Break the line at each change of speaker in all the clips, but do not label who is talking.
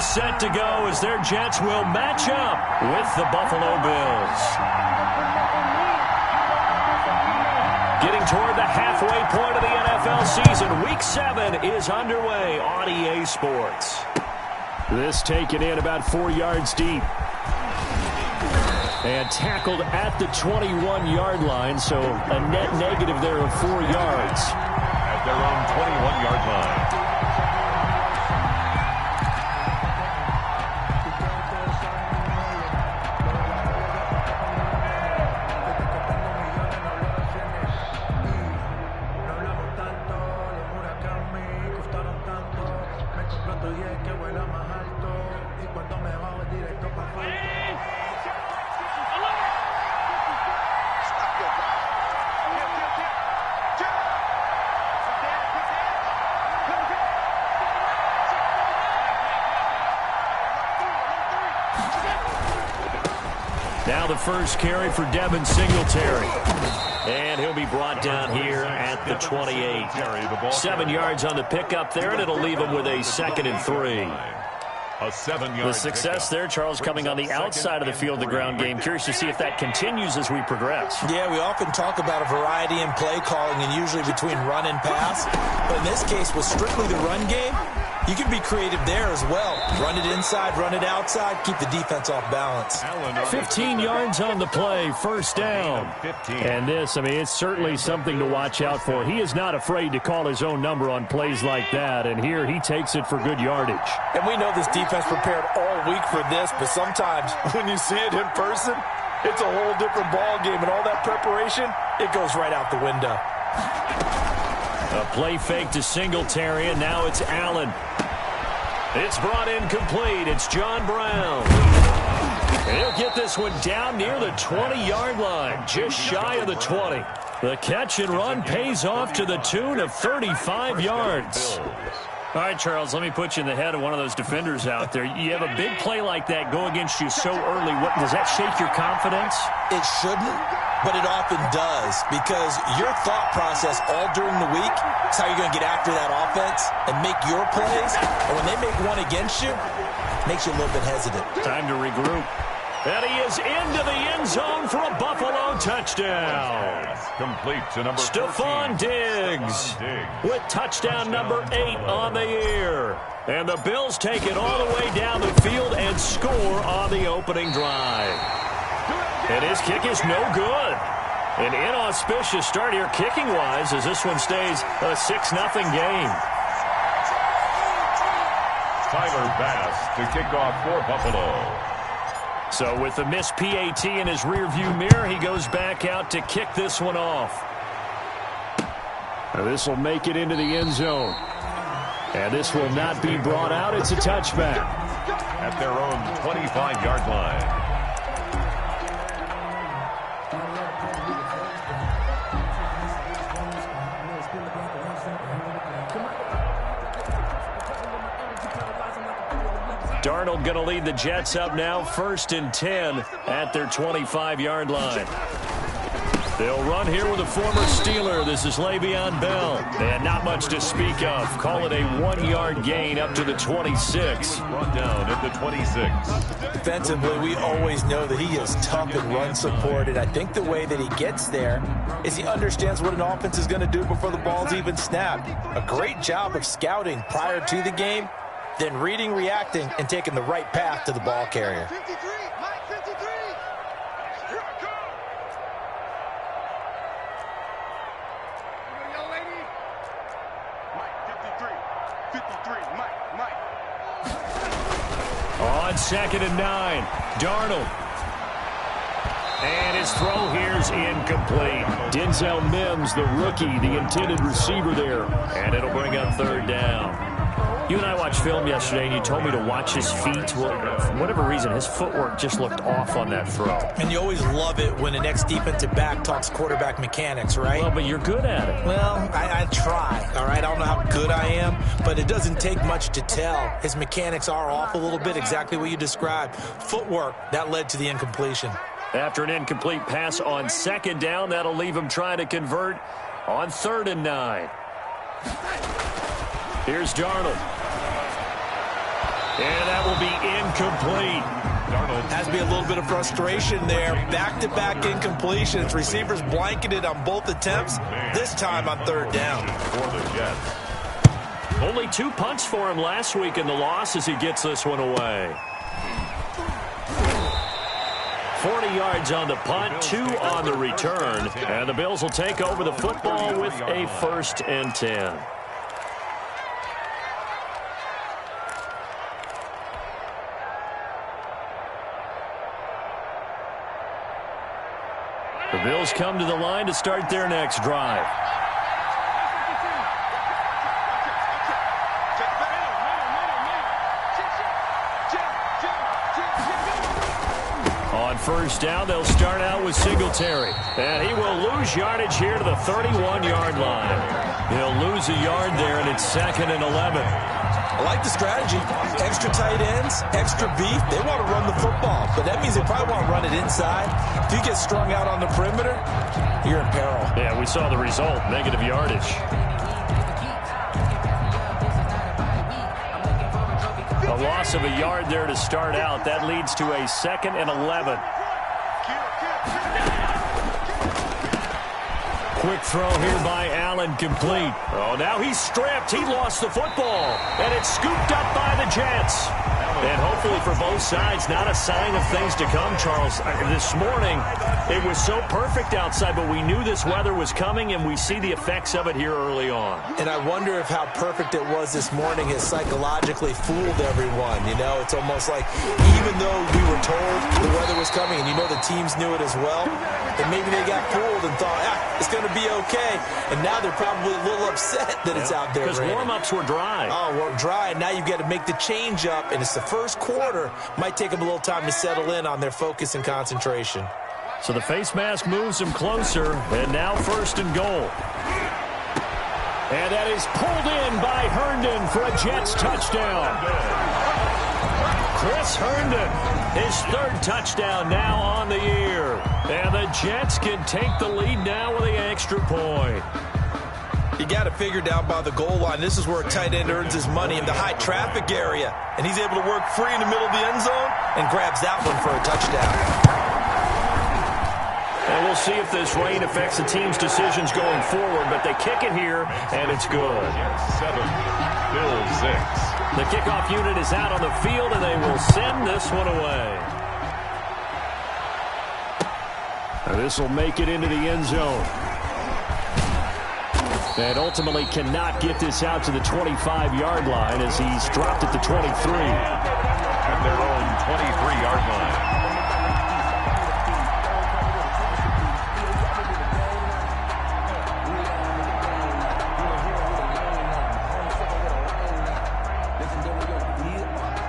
set to go as their Jets will match up with the Buffalo Bills. Getting toward the halfway point of the NFL season, Week 7 is underway on EA Sports. This taken in about 4 yards deep. And tackled at the 21-yard line, so a net negative there of 4 yards.
At their own 21-yard line.
Now the first carry for Devin Singletary. And he'll be brought down here at the 28. 7 yards on the pickup there, and it'll leave him with a 2nd and 3. The success there, Charles, coming on the outside of the field, the ground game. Curious to see if that continues as we progress.
Yeah, we often talk about a variety in play calling and usually between run and pass. But in this case, with strictly the run game, you can be creative there as well. Run it inside, run it outside, keep the defense off balance.
15 yards on the play, first down. And this, I mean, it's certainly something to watch out for. He is not afraid to call his own number on plays like that, and here he takes it for good yardage.
And we know this defense prepared all week for this, but sometimes when you see it in person, it's a whole different ball game, and all that preparation, it goes right out the window.
A play fake to Singletary, and now it's Allen. It's brought in complete. It's John Brown. And he'll get this one down near the 20-yard line, just shy of the 20. The catch and run pays off to the tune of 35 yards. All right, Charles, let me put you in the head of one of those defenders out there. You have a big play like that go against you so early. What, does that shake your confidence?
It shouldn't, but it often does, because your thought process all during the week is how you're going to get after that offense and make your plays. And when they make one against you, it makes you a little bit hesitant.
Time to regroup. And he is into the end zone for a Buffalo touchdown.
Complete to number
Stephon Diggs with touchdown number 8 on the year. And the Bills take it all the way down the field and score on the opening drive. And his kick is no good. An inauspicious start here kicking-wise as this one stays a 6-0 game.
Tyler Bass to kick off for Buffalo.
So with the missed PAT in his rearview mirror, he goes back out to kick this one off. Now this will make it into the end zone. And this will not be brought out. It's a touchback.
At their own 25-yard line.
Darnold going to lead the Jets up now, 1st and 10 at their 25-yard line. They'll run here with a former Steeler. This is Le'Veon Bell. And not much to speak of. Call it a 1-yard gain up to the 26.
Run down at the 26.
Defensively, we always know that he is tough and run support, and I think the way that he gets there is he understands what an offense is going to do before the ball's even snapped. A great job of scouting prior to the game, then reading, reacting, and taking the right path to the ball carrier.
53, Mike 53. Here I come. Young lady. Mike 53. 53, Mike.
On 2nd and 9, Darnold. And his throw here's incomplete. Denzel Mims, the rookie, the intended receiver there. And it'll bring up 3rd down. You and I watched film yesterday, and you told me to watch his feet. Well, for whatever reason, his footwork just looked off on that throw.
And you always love it when the next defensive back talks quarterback mechanics, right?
Well, but you're good at it.
Well, I try, all right? I don't know how good I am, but it doesn't take much to tell. His mechanics are off a little bit, exactly what you described. Footwork, that led to the incompletion.
After an incomplete pass on 2nd down, that'll leave him trying to convert on 3rd and 9. Here's Darnold. And that will be incomplete.
Has to be a little bit of frustration there. Back-to-back incompletions. Receivers blanketed on both attempts, this time on third down.
For the Jets.
Only 2 punts for him last week in the loss as he gets this one away. 40 yards on the punt, 2 on the return. And the Bills will take over the football with a 1st and 10. The Bills come to the line to start their next drive. On first down, they'll start out with Singletary. And he will lose yardage here to the 31-yard line. He'll lose a yard there, and it's 2nd and 11.
I like the strategy. Extra tight ends, extra beef. They want to run the football, but that means they probably want to run it inside. If you get strung out on the perimeter, you're in peril.
Yeah, we saw the result, negative yardage. A loss of a yard there to start out. That leads to a 2nd and 11. Quick throw here by Allen, complete. Oh, now he's stripped. He lost the football. And it's scooped up by the Jets. And hopefully for both sides, not a sign of things to come, Charles. This morning, it was so perfect outside, but we knew this weather was coming, and we see the effects of it here early on.
And I wonder if how perfect it was this morning has psychologically fooled everyone. You know, it's almost like even though we were told the weather was coming, and you know the teams knew it as well, that maybe they got fooled and thought, it's going to be okay. And now they're probably a little upset that it's out there.
Because warm-ups were dry.
Oh, well, dry, and now you've got to make the change up, and it's the first quarter. Might take them a little time to settle in on their focus and concentration.
So the face mask moves them closer, and now 1st and goal. And that is pulled in by Herndon for a Jets touchdown. Chris Herndon, his 3rd touchdown now on the year. And the Jets can take the lead now with the extra point.
You got to figure down by the goal line. This is where a tight end earns his money in the high traffic area. And he's able to work free in the middle of the end zone and grabs that one for a touchdown.
And we'll see if this rain affects the team's decisions going forward, but they kick it here, and it's good.
7, Bills 6.
The kickoff unit is out on the field, and they will send this one away. Now this will make it into the end zone. And ultimately cannot get this out to the 25-yard line as he's dropped at the 23.
At their own 23-yard line.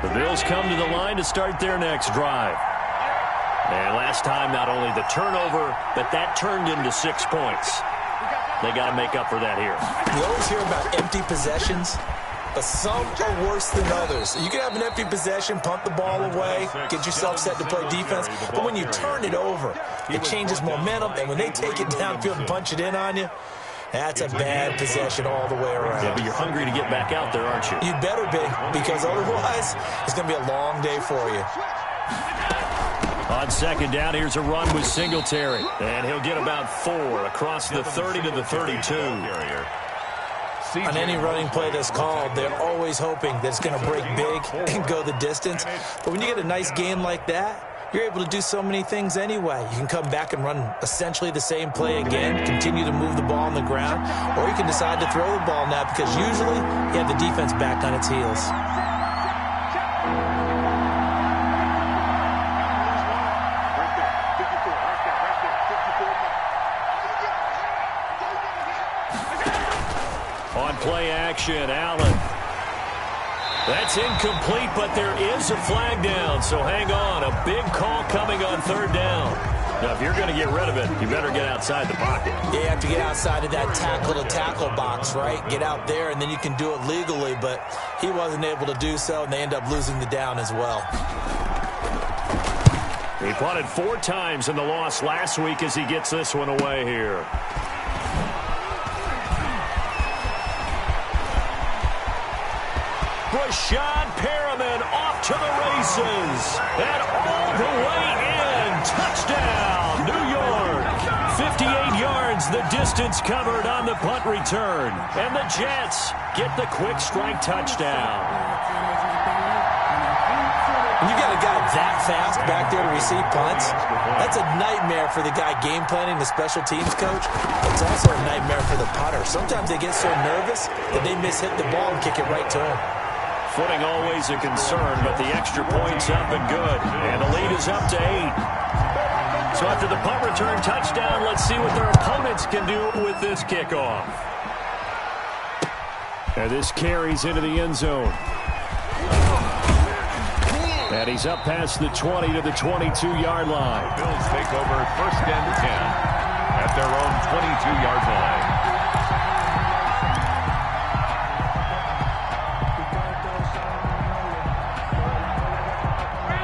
The Bills come to the line to start their next drive. And last time, not only the turnover, but that turned into 6 points. They got to make up for that here.
You always hear about empty possessions, but some are worse than others. You can have an empty possession, punt the ball away, get yourself set to play defense, but when you turn it over, it changes momentum, and when they take it downfield and punch it in on you, that's a bad possession all the way around.
Yeah, but you're hungry to get back out there, aren't you?
You better be, because otherwise, it's going to be a long day for you.
On 2nd down, here's a run with Singletary. And he'll get about 4 across the 30 to the 32.
On any running play that's called, they're always hoping that it's going to break big and go the distance. But when you get a nice gain like that, you're able to do so many things anyway. You can come back and run essentially the same play again, continue to move the ball on the ground, or you can decide to throw the ball now because usually you have the defense back on its heels.
On play action, Allen. That's incomplete, but there is a flag down, so hang on. A big call coming on 3rd down. Now, if you're going to get rid of it, you better get outside the pocket.
Yeah, you have to get outside of that tackle-to-tackle box, right? Get out there, and then you can do it legally, but he wasn't able to do so, and they end up losing the down as well.
He punted 4 times in the loss last week as he gets this one away here. Rashad Perriman off to the races. And all the way in. Touchdown, New York. 58 yards, the distance covered on the punt return. And the Jets get the quick strike touchdown.
You got a guy that fast back there to receive punts. That's a nightmare for the guy game planning, the special teams coach. It's also a nightmare for the punter. Sometimes they get so nervous that they miss hit the ball and kick it right to him.
Footing always a concern, but the extra point's up and good. And the lead is up to 8. So after the punt return touchdown, let's see what their opponents can do with this kickoff. And this carries into the end zone. And he's up past the 20 to the 22-yard line.
Bills take over 1st and 10 at their own 22-yard line.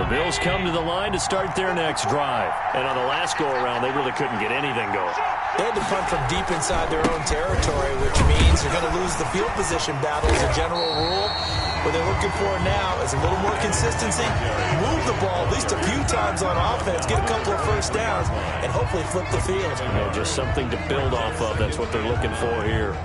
The Bills come to the line to start their next drive. And on the last go-around, they really couldn't get anything going.
They had to punt from deep inside their own territory, which means they're going to lose the field position battle as a general rule. What they're looking for now is a little more consistency, move the ball at least a few times on offense, get a couple of first downs, and hopefully flip the field.
You know, just something to build off of. That's what they're looking for here.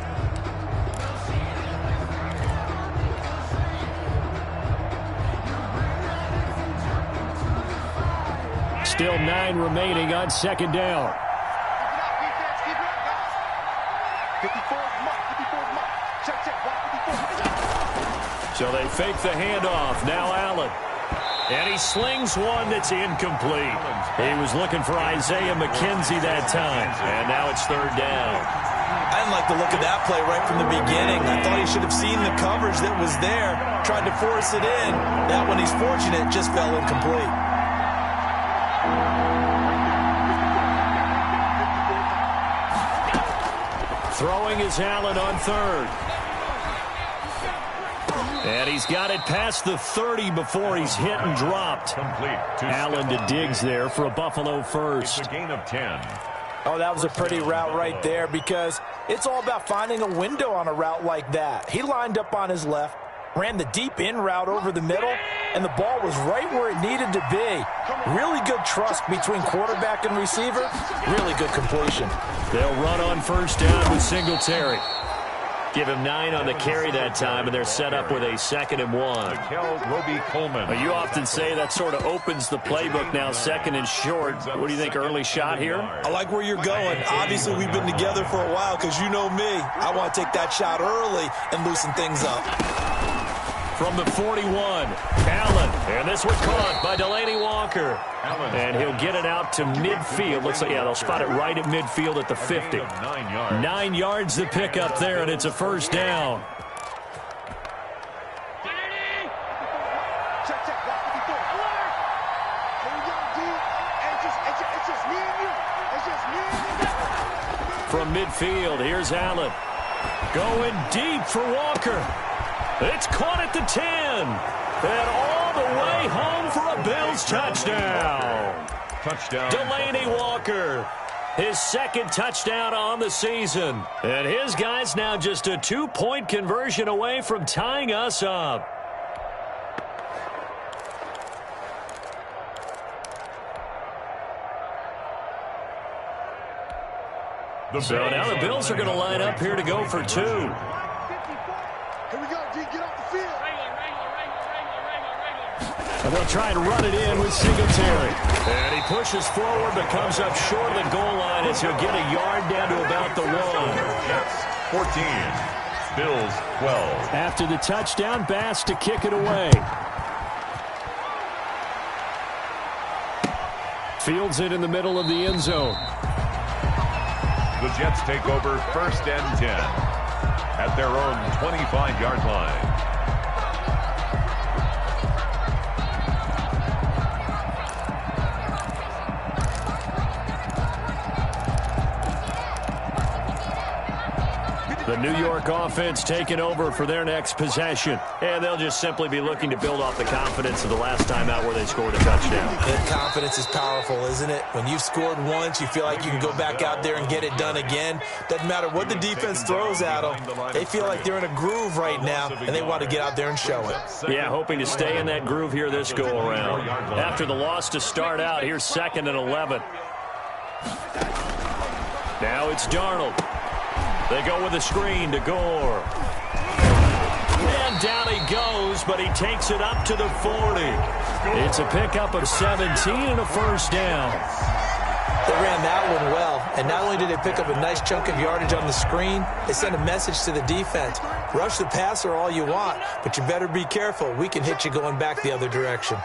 Still 9 remaining on 2nd down. So they fake the handoff. Now Allen. And he slings one that's incomplete. He was looking for Isaiah McKenzie that time. And now it's 3rd down.
I didn't like the look of that play right from the beginning. I thought he should have seen the coverage that was there, tried to force it in. That one, he's fortunate, just fell incomplete.
Throwing is Allen on 3rd. And he's got it past the 30 before he's hit and dropped. Allen to Diggs there for a Buffalo first.
It's a gain of 10.
Oh, that was a pretty route right there because it's all about finding a window on a route like that. He lined up on his left, ran the deep in route over the middle, and the ball was right where it needed to be. Really good trust between quarterback and receiver. Really good completion.
They'll run on 1st down with Singletary. Give him 9 on the carry that time, and they're set up with a 2nd and 1.
Roby Coleman.
You often say that sort of opens the playbook now, 2nd and short. What do you think, early shot here?
I like where you're going. Obviously, we've been together for a while because you know me. I want to take that shot early and loosen things up.
From the 41, Allen. And this one caught by Delaney Walker. And he'll get it out to midfield. Looks like, yeah, they'll spot it right at midfield at the 50. 9 yards the pick up there, and it's a 1st down. From midfield, here's Allen. Going deep for Walker. It's caught at the 10. And all the way home for a Bills touchdown. Delaney Walker. His 2nd touchdown on the season. And his guys now just a 2-point conversion away from tying us up. So now the Bills are going to line up here to go for 2.
Here we go, D. Get off the field.
And they'll try and run it in with Singletary. And he pushes forward but comes up short of the goal line as he'll get a yard down to about the 1.
Jets 14. Bills 12.
After the touchdown, Bass to kick it away. Fields it in the middle of the end zone.
The Jets take over 1st and 10 at their own 25-yard line.
The New York offense taking over for their next possession. And they'll just simply be looking to build off the confidence of the last time out where they scored a touchdown.
That confidence is powerful, isn't it? When you've scored once, you feel like you can go back out there and get it done again. Doesn't matter what the defense throws at them. They feel like they're in a groove right now, and they want to get out there and show it.
Yeah, hoping to stay in that groove here this go-around. After the loss to start out, here's 2nd and 11. Now it's Darnold. They go with a screen to Gore. And down he goes, but he takes it up to the 40. It's a pickup of 17 and a first down.
They ran that one well, and not only did they pick up a nice chunk of yardage on the screen, they sent a message to the defense. Rush the passer all you want, but you better be careful. We can hit you going back the other direction.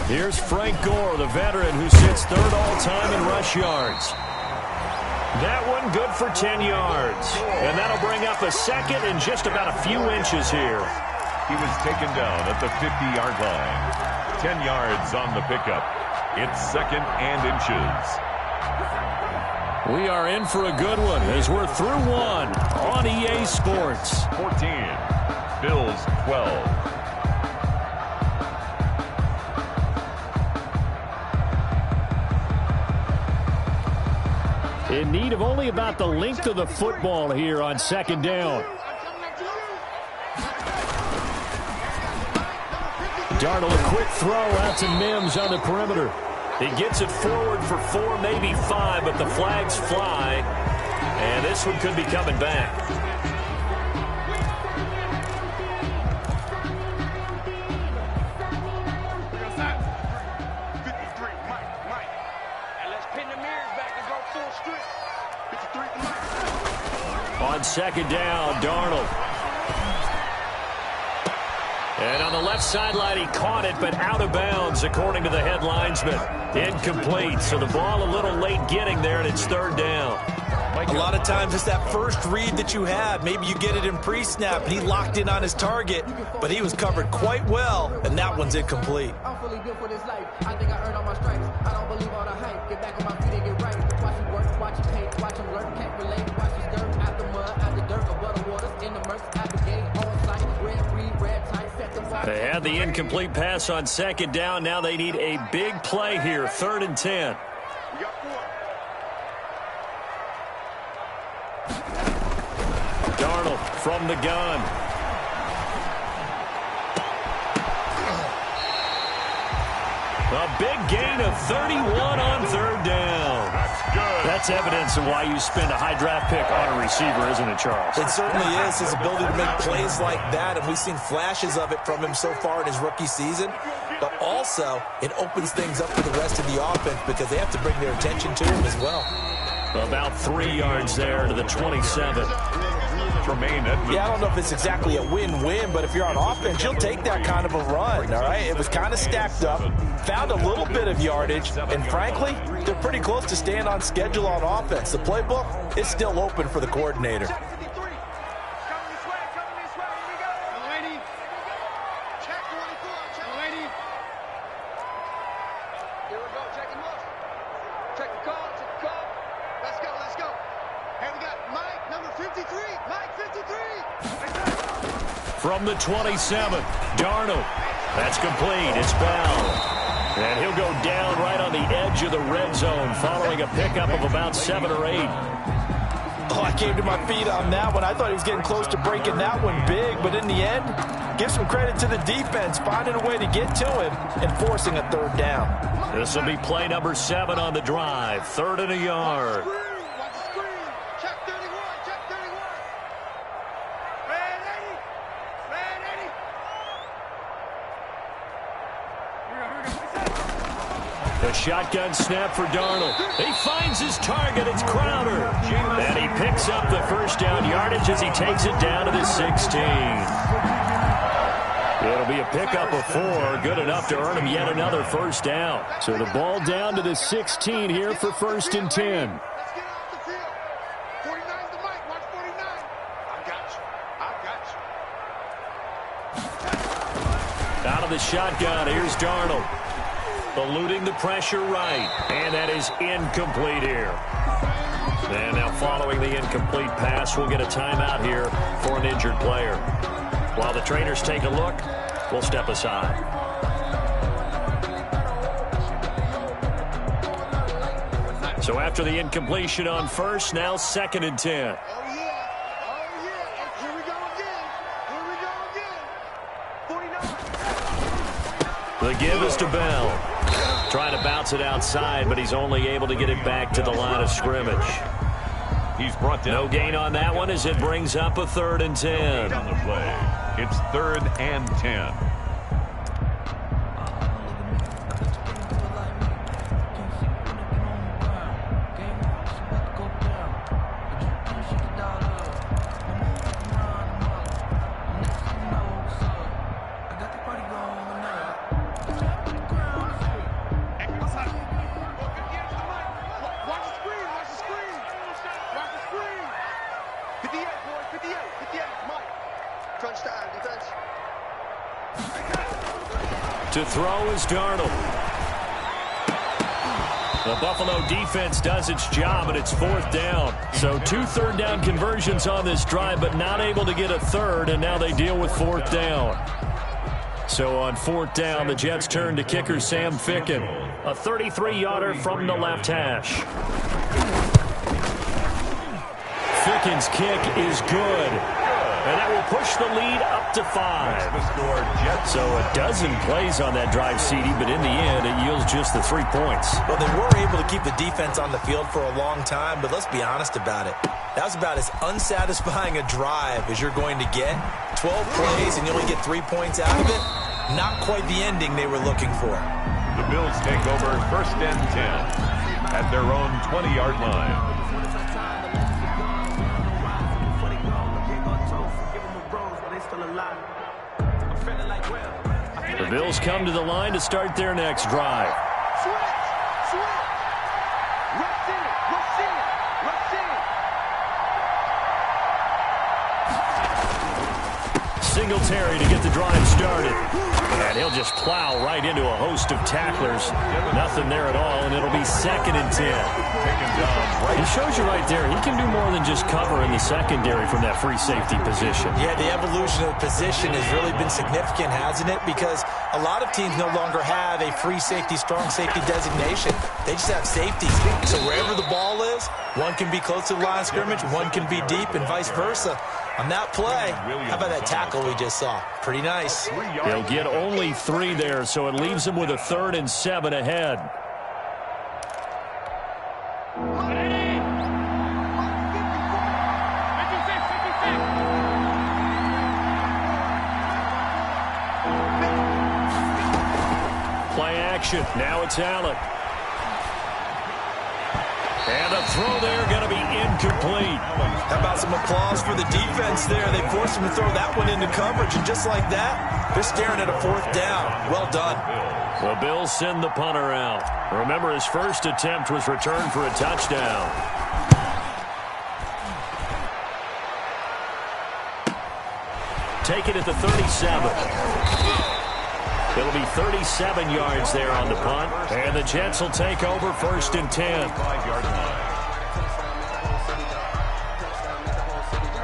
Here's Frank Gore, the veteran who sits 3rd all-time in rush yards. That one good for 10 yards. And that'll bring up a 2nd and just about a few inches here.
He was taken down at the 50-yard line. 10 yards on the pickup. It's 2nd and inches.
We are in for a good one as we're through one on EA Sports.
14. Bills 12.
In need of only about the length of the football here on 2nd down. Darnold, a quick throw out to Mims on the perimeter. He gets it forward for 4, maybe 5, but the flags fly. And this one could be coming back. On 2nd down, Darnold. And on the left sideline, he caught it, but out of bounds, according to the head linesman. Incomplete, so the ball a little late getting there, and it's 3rd down.
A lot of times it's that first read that you have. Maybe you get it in pre-snap, and he locked in on his target, but he was covered quite well, and that one's incomplete.
I'm fully built for this life. I think I earned all my stripes. I don't believe all the hype. Get back on my feet and get right. Watch him work, watch him paint, watch him learn, can't relate. Watch his skirt out the mud, out the dirt, above the waters, in the mercy, out the gate, on site, red, free, red, tight, set the watch.
They had the incomplete pass on 2nd down. Now they need a big play here, 3rd and 10. Darnold from the gun. A big gain of 31 on 3rd down. That's evidence of why you spend a high draft pick on a receiver, isn't it, Charles?
It certainly is. His ability to make plays like that, and we've seen flashes of it from him so far in his rookie season. But also, it opens things up for the rest of the offense because they have to bring their attention to him as well.
About 3 yards there to the 27.
Yeah, I don't know if it's exactly a win-win, but if you're on offense, you'll take that kind of a run, all right? It was kind of stacked up, found a little bit of yardage, and frankly, they're pretty close to staying on schedule on offense. The playbook is still open for the coordinator.
From the 27, Darnold. That's complete. It's Bell. And he'll go down right on the edge of the red zone following a pickup of about 7 or 8.
Oh, I came to my feet on that one. I thought he was getting close to breaking that one big, but in the end, give some credit to the defense, finding a way to get to him and forcing a 3rd down.
This will be play number 7 on the drive. 3rd and a yard. The shotgun snap for Darnold. He finds his target. It's Crowder. And he picks up the first down yardage as he takes it down to the 16. It'll be a pickup of 4. Good enough to earn him yet another first down. So the ball down to the 16 here for 1st and 10. Out of the shotgun, here's Darnold. eluding the pressure right. And that is incomplete here. And now following the incomplete pass, we'll get a timeout here for an injured player. While the trainers take a look, we'll step aside. So after the incompletion on first, now 2nd and 10. The give is to Bell. Trying to bounce it outside, but he's only able to get it back to the line of scrimmage.
He's brought down.
No gain on that one as it brings up a 3rd and 10.
On the play. It's 3rd and 10.
To throw is Darnold. The Buffalo defense does its job, and it's 4th down. So 2 third-down conversions on this drive, but not able to get a third, and now they deal with 4th down. So on 4th down, the Jets turn to kicker Sam Ficken. A 33-yarder from the left hash. Ficken's kick is good. And that will push the lead up to 5. So a dozen plays on that drive, CD, but in the end, it yields just the 3 points.
Well, they were able to keep the defense on the field for a long time, but let's be honest about it. That was about as unsatisfying a drive as you're going to get. 12 plays and you only get 3 points out of it. Not quite the ending they were looking for.
The Bills take over 1st and 10 at their own 20-yard line.
The Bills come to the line to start their next drive. Singletary to get the drive started. And he'll just plow right into a host of tacklers. Nothing there at all, and it'll be 2nd and 10. He shows you right there, he can do more than just cover in the secondary from that free safety position.
Yeah, the evolution of the position has really been significant, hasn't it? Because a lot of teams no longer have a free safety, strong safety designation. They just have safeties. So wherever the ball is, one can be close to the line of scrimmage, one can be deep, and vice versa. On that play, how about that tackle we just saw? Pretty nice.
They'll get only 3 there, so it leaves them with a 3rd and 7 ahead. Play action. Now it's Allen. And a throw there going to be incomplete.
How about some applause for the defense there? They forced him to throw that one into coverage, and just like that, they're staring at a 4th down. Well done.
The Bills send the punter out. Remember, his first attempt was returned for a touchdown. Take it at the 37. It'll be 37 yards there on the punt. And the Jets will take over 1st and 10.
5-yard line.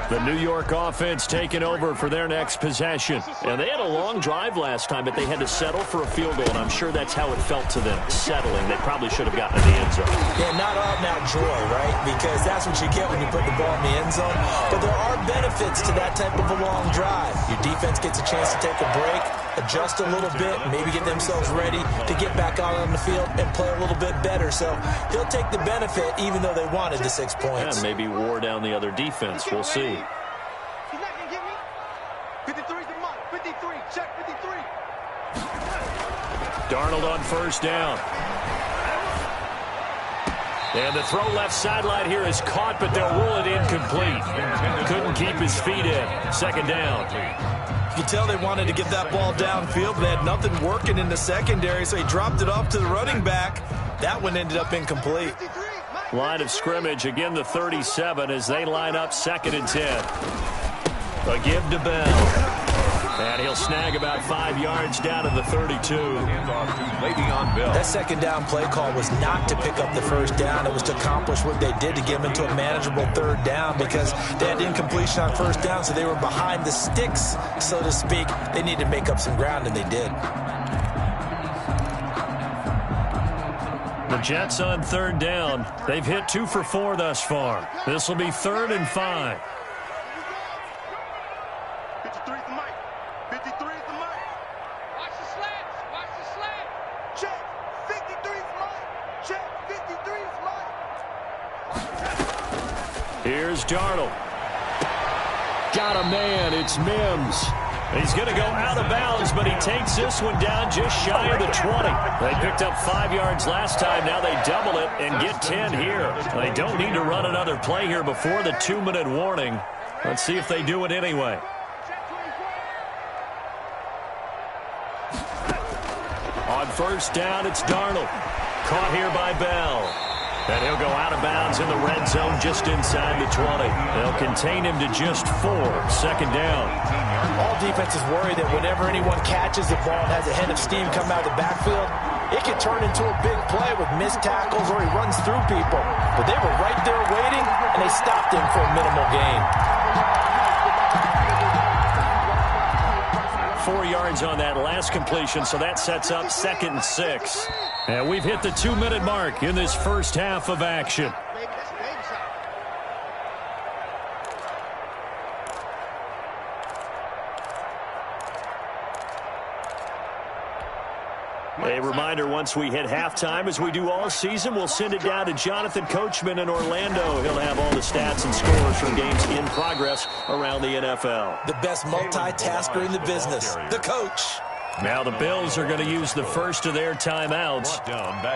The New York offense taking over for their next possession. And they had a long drive last time, but they had to settle for a field goal, and I'm sure that's how it felt to them, settling. They probably should have gotten in the end zone.
Yeah, not out-and-out joy, right? Because that's what you get when you put the ball in the end zone. But there are benefits to that type of a long drive. Your defense gets a chance to take a break, adjust a little bit, maybe get themselves ready to get back out on the field and play a little bit better. So he'll take the benefit even though they wanted the 6 points.
Yeah, maybe wore down the other defense. We'll see.
He's not going to get me. 53's the mark. 53. Check 53.
Darnold on 1st down. And the throw left sideline here is caught, but they'll rule it incomplete. Couldn't keep his feet in. 2nd down.
You can tell they wanted to get that ball downfield, but they had nothing working in the secondary, so he dropped it off to the running back. That one ended up incomplete.
Line of scrimmage, again the 37 as they line up 2nd and 10. A give to Bell. And he'll snag about 5 yards down to the 32.
Handoff to Le'Veon Bell.
That second down play call was not to pick up the first down. It was to accomplish what they did to get them into a manageable third down because they had incompletion on first down, so they were behind the sticks, so to speak. They needed to make up some ground, and they did.
The Jets on third down. They've hit 2 for 4 thus far. This will be 3rd and 5.
53 is the mic. 53 is the mic. Watch the slants. Watch the slant. Check. 53 is mic. Check. 53 is mic.
Here's Darnold. Got a man. It's Mims. He's going to go out of bounds, but he takes this one down just shy of the 20. They picked up 5 yards last time. Now they double it and get 10 here. They don't need to run another play here before the 2-minute warning. Let's see if they do it anyway. On first down, it's Darnold. Caught here by Bell. And he'll go out of bounds in the red zone just inside the 20. They'll contain him to just 4. Second down.
All defenses worry that whenever anyone catches the ball and has a head of steam come out of the backfield, it can turn into a big play with missed tackles or he runs through people. But they were right there waiting, and they stopped him for a minimal gain.
4 yards on that last completion, so that sets up 2nd and 6. And we've hit the 2-minute mark in this first half of action. A reminder, once we hit halftime, as we do all season, we'll send it down to Jonathan Coachman in Orlando. He'll have all the stats and scores from games in progress around the NFL.
The best multitasker in the business, the coach.
Now the Bills are going to use the first of their timeouts.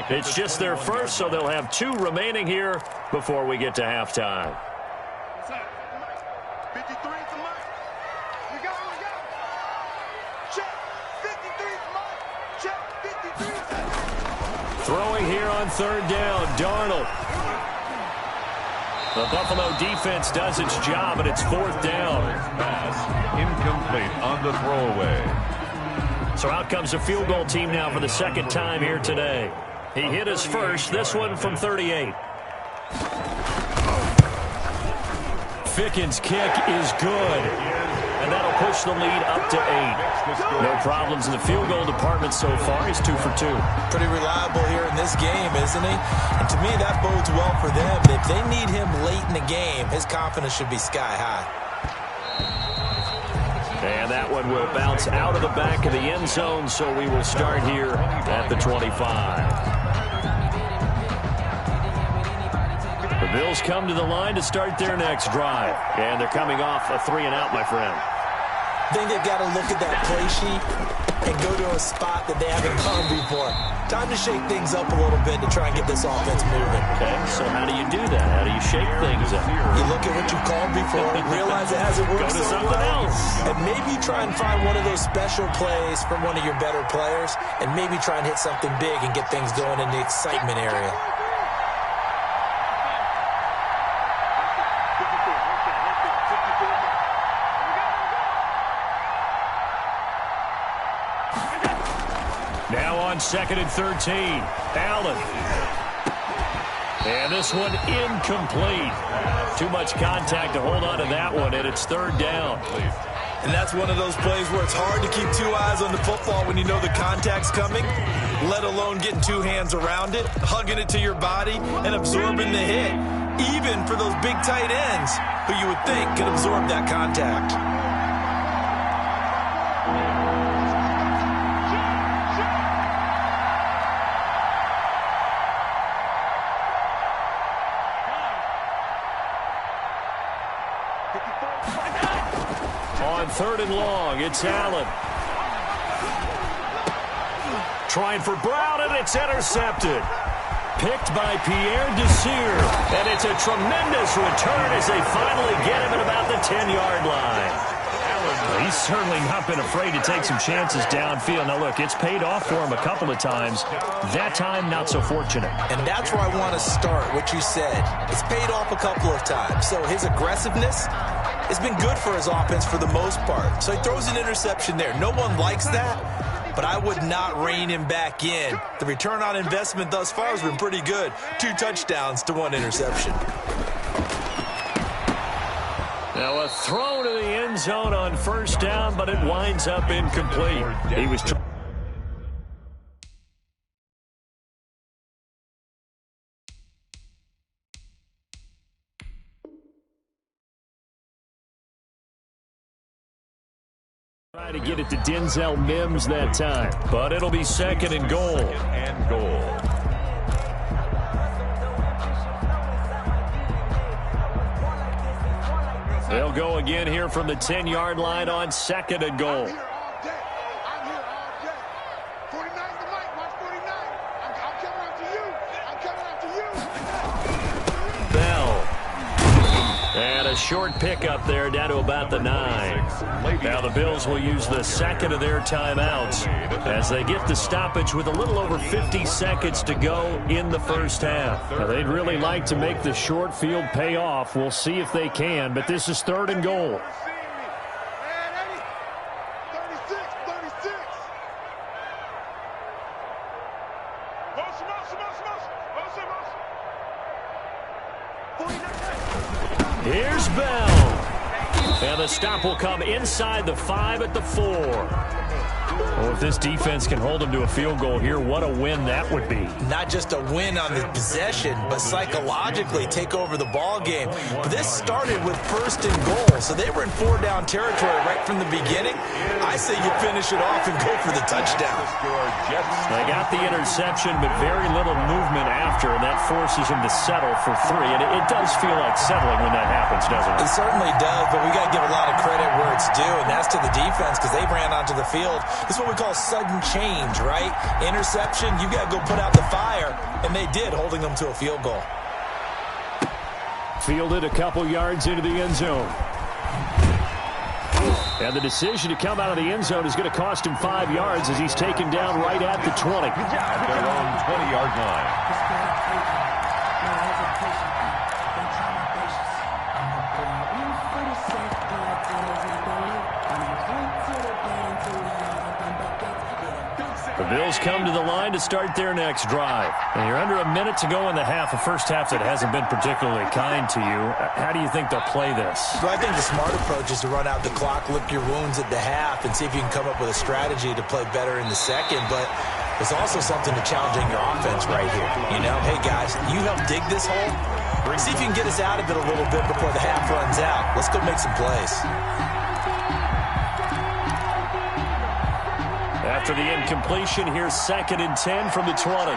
It's just their first, so they'll have 2 remaining here before we get to halftime.
53 is the mic. We go. Check. 53 is the mic. Check. 53 is the mic.
Throwing here on third down, Darnold. The Buffalo defense does its job, and it's 4th down.
Pass incomplete on the throwaway.
So out comes the field goal team now for the 2nd time here today. He hit his first, this one from 38. Fickens' kick is good, and that'll push the lead up to 8. No problems in the field goal department so far. He's 2 for 2.
Pretty reliable here in this game, isn't he? And to me, that bodes well for them. If they need him late in the game, his confidence should be sky high.
And that one will bounce out of the back of the end zone, so we will start here at the 25. The Bills come to the line to start their next drive. And they're coming off a 3-and-out, my friend.
I think they've got to look at that play sheet and go to a spot that they haven't gone before. Time to shake things up a little bit to try and get this offense moving.
Okay, so how do you do that? How do you shake things up?
You look at what you called before, realize it hasn't worked
Go to
so
something
well,
else.
and maybe try and find one of those special plays from one of your better players, and maybe try and hit something big and get things going in the excitement area.
Now on 2nd and 13, Allen. And this one incomplete. Too much contact to hold on to that one, and it's 3rd down.
And that's one of those plays where it's hard to keep 2 eyes on the football when you know the contact's coming, let alone getting 2 hands around it, hugging it to your body, and absorbing the hit, even for those big tight ends who you would think could absorb that contact.
On 3rd and long, it's Allen. Trying for Brown, and it's intercepted. Picked by Pierre Desir, and it's a tremendous return as they finally get him at about the 10-yard line. He's certainly not been afraid to take some chances downfield. Now, look, it's paid off for him a couple of times. That time, not so fortunate.
And that's where I want to start, what you said. It's paid off a couple of times. So his aggressiveness it's been good for his offense for the most part. So he throws an interception there. No one likes that, but I would not rein him back in. The return on investment thus far has been pretty good. 2 touchdowns to 1 interception.
Now a throw to the end zone on first down, but it winds up incomplete. He was trying to get it to Denzel Mims that time, but it'll be 2nd and goal. They'll go again here from the 10-yard line on 2nd and goal.
I'm here all day. 49's the mic. Watch 49. I'm coming after you.
Bell. And a short pickup there down to about the 9. Now the Bills will use the 2nd of their timeouts as they get the stoppage with a little over 50 seconds to go in the first half. Now, they'd really like to make the short field pay off. We'll see if they can, but this is 3rd and goal.
36.
Here's Bell. And the stop will come inside the 5 at the 4. Well, if this defense can hold them to a field goal here, what a win that would be.
Not just a win on the possession, but psychologically take over the ball game. But this started with 1st and goal, so they were in 4-down territory right from the beginning. I say you finish it off and go for the touchdown.
They got the interception, but very little movement after, and that forces them to settle for 3. And it does feel like settling when that happens, doesn't it?
It certainly does, but we got to give a lot of credit where it's due, and that's to the defense because they ran onto the field. This is what we call sudden change, right? Interception, you got to go put out the fire, and they did, holding them to a field goal.
Fielded a couple yards into the end zone. And the decision to come out of the end zone is going to cost him 5 yards as he's taken down right at the 20.
At their own 20-yard line.
The Bills come to the line to start their next drive. And you're under a minute to go in the half, a first half that hasn't been particularly kind to you. How do you think they'll play this?
Well, I think the smart approach is to run out the clock, lick your wounds at the half, and see if you can come up with a strategy to play better in the second. But there's also something to challenging your offense right here. You know, hey, guys, you help dig this hole. See if you can get us out of it a little bit before the half runs out. Let's go make some plays.
After the incompletion, here's 2nd and 10 from the 20.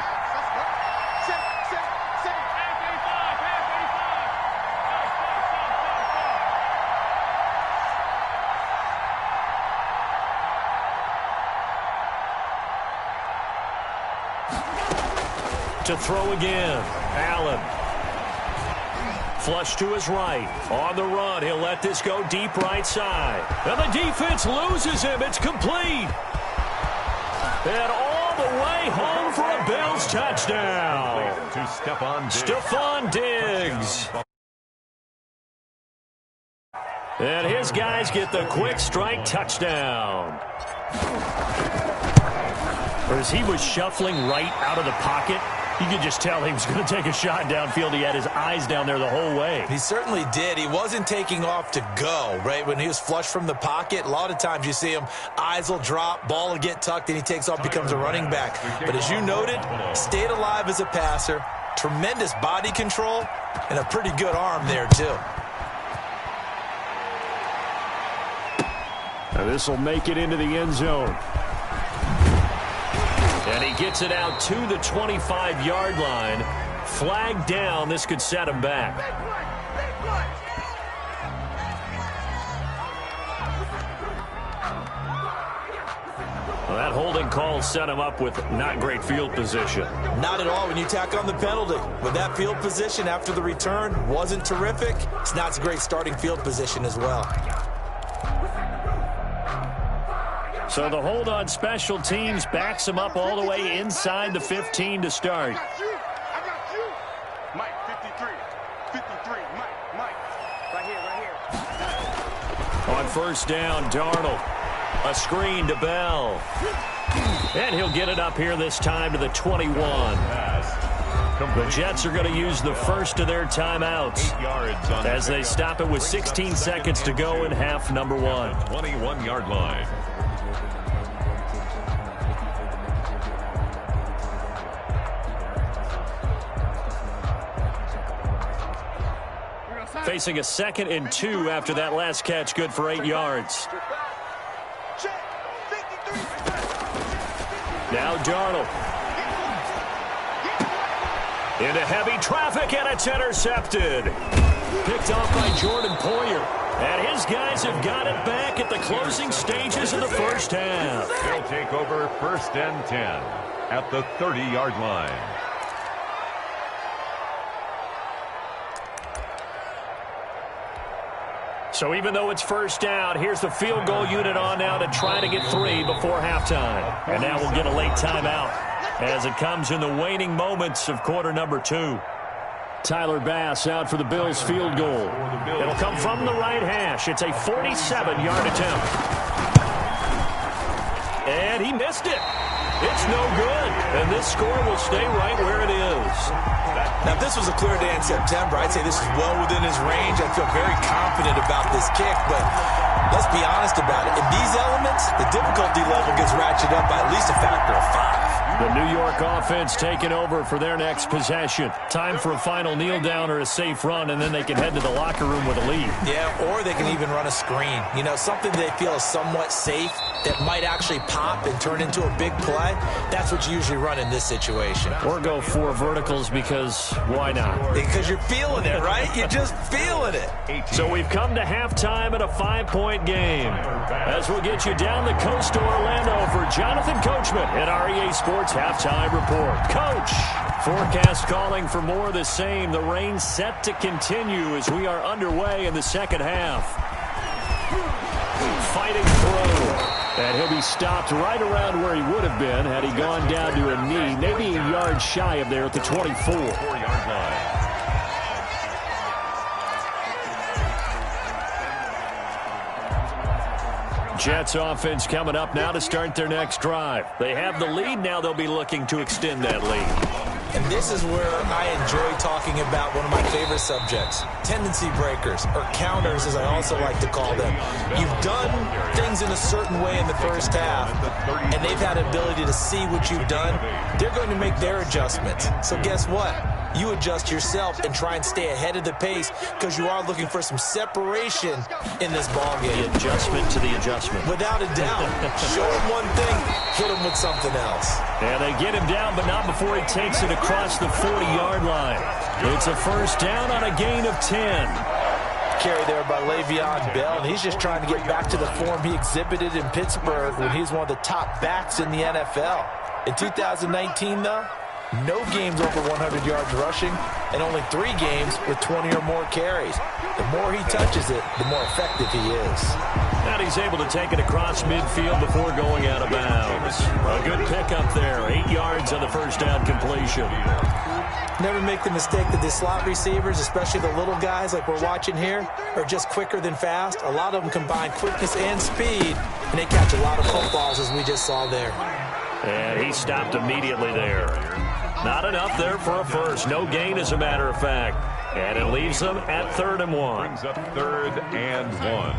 To throw again, Allen. Flush to his right. On the run, he'll let this go deep right side. And the defense loses him. It's complete. And all the way home for a Bills touchdown.
To
Stephon Diggs. And his guys get the quick strike touchdown. Or as he was shuffling right out of the pocket, you could just tell he was going to take a shot downfield. He had his eyes down there the whole way.
He certainly did. He wasn't taking off to go, right? When he was flushed from the pocket, a lot of times you see him, eyes will drop, ball will get tucked, and he takes off, becomes a running back. But as you noted, stayed alive as a passer, tremendous body control, and a pretty good arm there, too.
Now this will make it into the end zone. And he gets it out to the 25-yard line. Flag down. This could set him back. Well, that holding call set him up with not great field position.
Not at all when you tack on the penalty. With that field position after the return wasn't terrific. It's not a great starting field position as well.
So the hold on special teams backs him up all the way inside the 15 to start.
I got you. Mike, 53. 53. Mike. Right here.
on first down. Darnold. A screen to Bell. And he'll get it up here this time to the 21. The Jets are going to use the first of their timeouts as they stop it with 16 seconds to go in half number 1.
21-yard line.
Facing a 2nd and 2 after that last catch, good for 8 yards. Now Darnold. Into heavy traffic, and it's intercepted. Picked off by Jordan Poyer. And his guys have got it back at the closing stages of the first half.
They'll take over 1st and 10 at the 30-yard line.
So even though it's first down, here's the field goal unit on now to try to get 3 before halftime. And now we'll get a late timeout as it comes in the waning moments of quarter number 2. Tyler Bass out for the Bills field goal. It'll come from the right hash. It's a 47-yard attempt. And he missed it. It's no good. And this score will stay right where it is.
Now, if this was a clear day in September, I'd say this is well within his range. I feel very confident about this kick, but let's be honest about it. In these elements, the difficulty level gets ratcheted up by at least a factor of 5.
The New York offense taking over for their next possession. Time for a final kneel down or a safe run, and then they can head to the locker room with a lead.
Yeah, or they can even run a screen. You know, something they feel is somewhat safe that might actually pop and turn into a big play. That's what you usually run in this situation.
Or go 4 verticals because why not?
Because you're feeling it, right? You're just feeling it.
So we've come to halftime at a 5-point game. As we'll get you down the coast to Orlando for Jonathan Coachman at REA Sports Halftime Report. Coach, forecast calling for more of the same. The rain set to continue as we are underway in the second half. Fighting through. And he'll be stopped right around where he would have been had he gone down to a knee, maybe a yard shy of there at the 24.
4-yard line.
Jets offense coming up now to start their next drive. They have the lead. Now they'll be looking to extend that lead.
And this is where I enjoy talking about one of my favorite subjects, tendency breakers, or counters as I also like to call them. You've done things in a certain way in the first half, and they've had an ability to see what you've done. They're going to make their adjustments. So guess what? You adjust yourself and try and stay ahead of the pace because you are looking for some separation in this ballgame.
The adjustment to the adjustment.
Without a doubt. Show him one thing, hit him with something else.
And they get him down, but not before he takes it across the 40-yard line. It's a first down on a gain of 10.
Carry there by Le'Veon Bell, and he's just trying to get back to the form he exhibited in Pittsburgh when he was one of the top backs in the NFL. In 2019, though, no games over 100 yards rushing, and only 3 games with 20 or more carries. The more he touches it, the more effective he is.
And he's able to take it across midfield before going out of bounds. A good pickup there, 8 yards on the first down completion.
Never make the mistake that the slot receivers, especially the little guys like we're watching here, are just quicker than fast. A lot of them combine quickness and speed, and they catch a lot of footballs as we just saw there.
And he stopped immediately there. Not enough there for a first. No gain, as a matter of fact. And it leaves them at 3rd and 1.
Brings up 3rd and 1.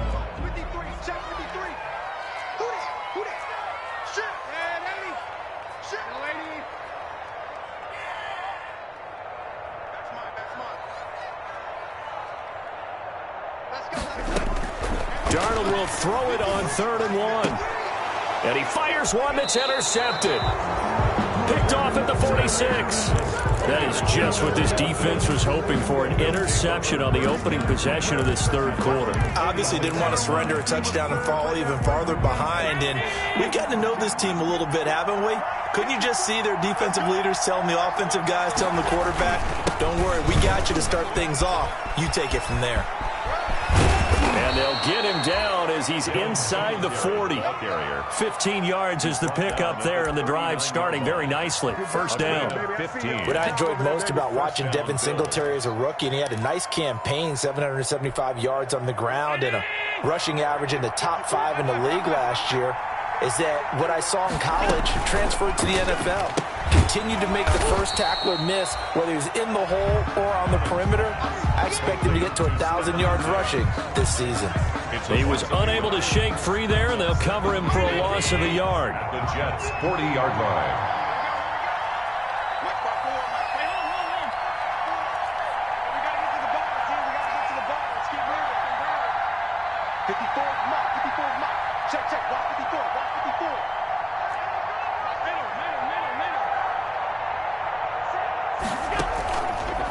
Darnold will throw it on 3rd and 1. And he fires one that's intercepted. Picked off at the 46. That is just what this defense was hoping for, an interception on the opening possession of this third quarter.
Obviously didn't want to surrender a touchdown and fall even farther behind, and we've gotten to know this team a little bit, haven't we? Couldn't you just see their defensive leaders telling the offensive guys, telling the quarterback, don't worry, we got you to start things off. You take it from there.
And they'll get him down as as he's inside the 40. 15 yards is the pickup there, and the drive starting very nicely. First down.
What I enjoyed most about watching Devin Singletary as a rookie, and he had a nice campaign, 775 yards on the ground and a rushing average in the top 5 in the league last year, is that what I saw in college transferred to the NFL. Continued to make the first tackler miss, whether he's in the hole or on the perimeter. I expect him to get to 1,000 yards rushing this season.
He was unable to shake free there, and they'll cover him for a loss of a yard.
The Jets' 40-yard line.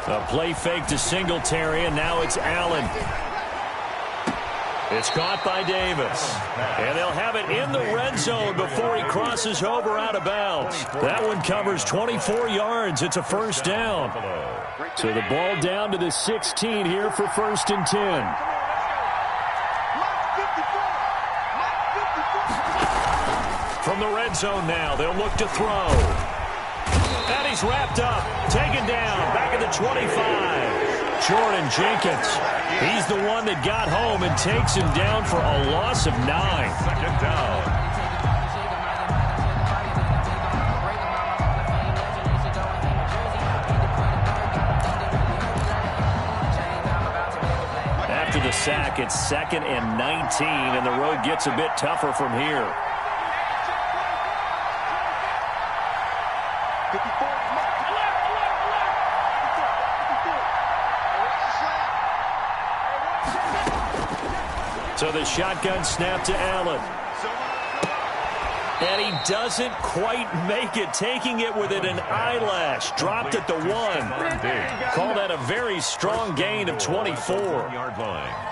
A play fake to Singletary, and now it's Allen. It's caught by Davis. And they'll have it in the red zone before he crosses over out of bounds. That one covers 24 yards. It's a first down. So the ball down to the 16 here for 1st and 10. From the red zone now, they'll look to throw. And he's wrapped up, taken down, back at the 25. Jordan Jenkins, he's the one that got home and takes him down for a loss of 9.
Second down.
After the sack, it's 2nd and 19, and the road gets a bit tougher from here. So the shotgun snap to Allen. And he doesn't quite make it, taking it within an eyelash. Dropped at the 1. Call that a very strong gain of 24.